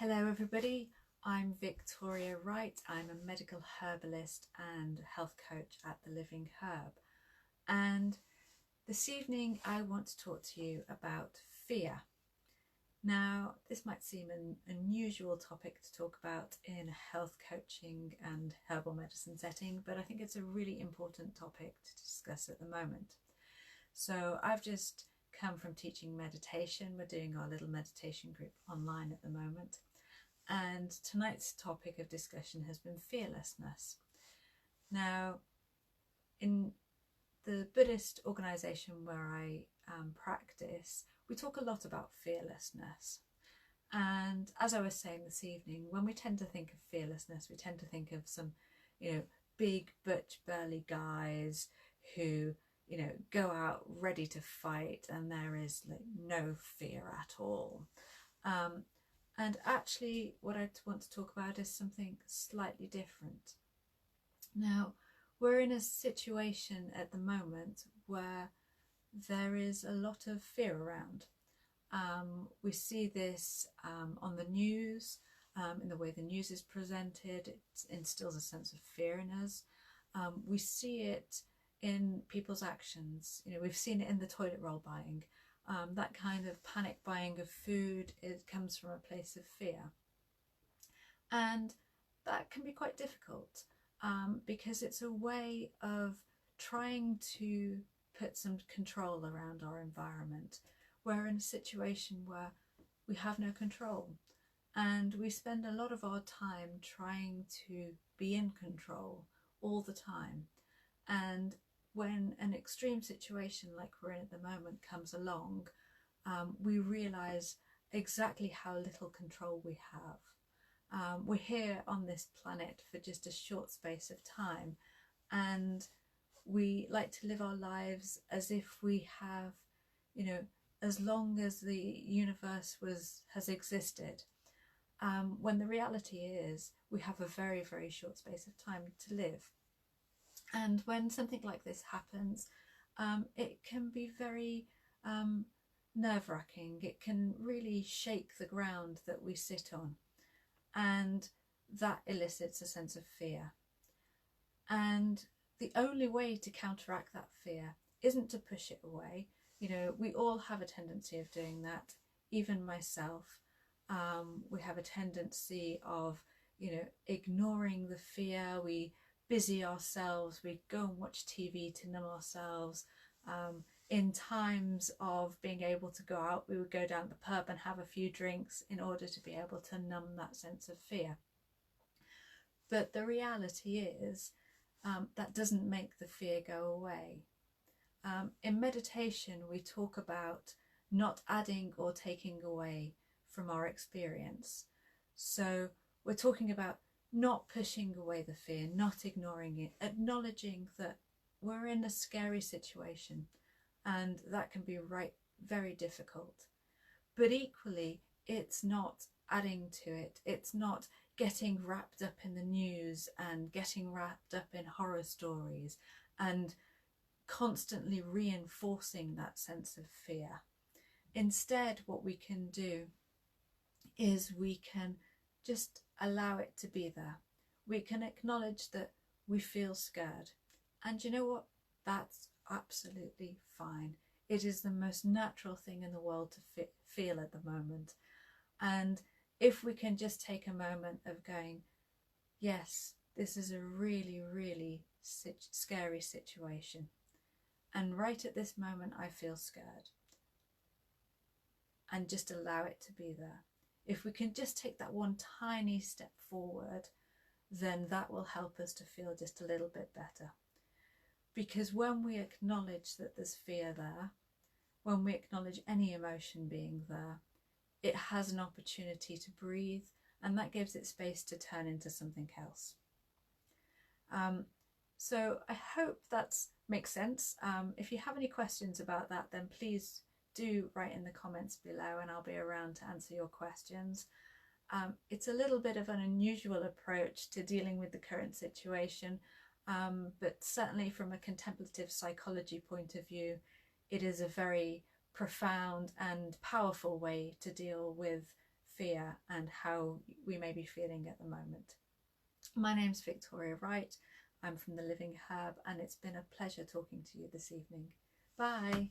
Hello everybody, I'm Victoria Wright. I'm a medical herbalist and health coach at The Living Herb, and this evening I want to talk to you about fear. Now this might seem an unusual topic to talk about in a health coaching and herbal medicine setting, but I think it's a really important topic to discuss at the moment. So I've just come from teaching meditation. We're doing our little meditation group online at the moment. And tonight's topic of discussion has been fearlessness. Now, in the Buddhist organisation where I practice, we talk a lot about fearlessness. And as I was saying this evening, when we tend to think of fearlessness, we tend to think of some, big butch burly guys who, go out ready to fight, and there is like no fear at all. And actually what I want to talk about is something slightly different. Now, we're in a situation at the moment where there is a lot of fear around. We see this on the news, in the way the news is presented. It instills a sense of fear in us. We see it in people's actions. We've seen it in the toilet roll buying. That kind of panic buying of food, it comes from a place of fear. And that can be quite difficult because it's a way of trying to put some control around our environment. We're in a situation where we have no control, and we spend a lot of our time trying to be in control all the time. And when an extreme situation like we're in at the moment comes along, we realise exactly how little control we have. We're here on this planet for just a short space of time, and we like to live our lives as if we have, as long as the universe has existed, when the reality is we have a very, very short space of time to live. And when something like this happens, it can be very nerve-wracking. It can really shake the ground that we sit on, and that elicits a sense of fear. And the only way to counteract that fear isn't to push it away. We all have a tendency of doing that, even myself. We have a tendency of, ignoring the fear. We busy ourselves, we go and watch TV to numb ourselves. In times of being able to go out, we would go down to the pub and have a few drinks in order to be able to numb that sense of fear. But the reality is that doesn't make the fear go away. In meditation, we talk about not adding or taking away from our experience. So we're talking about not pushing away the fear, not ignoring it, acknowledging that we're in a scary situation, and that can be very difficult. But equally, it's not adding to it. It's not getting wrapped up in the news and getting wrapped up in horror stories and constantly reinforcing that sense of fear. Instead, what we can do is we can just allow it to be there. We can acknowledge that we feel scared, and you know what? That's absolutely fine. It is the most natural thing in the world to feel at the moment. And if we can just take a moment of going, yes, this is a really, really scary situation, and right at this moment I feel scared, and just allow it to be there. If we can just take that one tiny step forward, then that will help us to feel just a little bit better. Because when we acknowledge that there's fear there, when we acknowledge any emotion being there, it has an opportunity to breathe, and that gives it space to turn into something else. So I hope that makes sense. If you have any questions about that, then please do write in the comments below, and I'll be around to answer your questions. It's a little bit of an unusual approach to dealing with the current situation, but certainly from a contemplative psychology point of view, it is a very profound and powerful way to deal with fear and how we may be feeling at the moment. My name's Victoria Wright. I'm from The Living Herb, and it's been a pleasure talking to you this evening. Bye.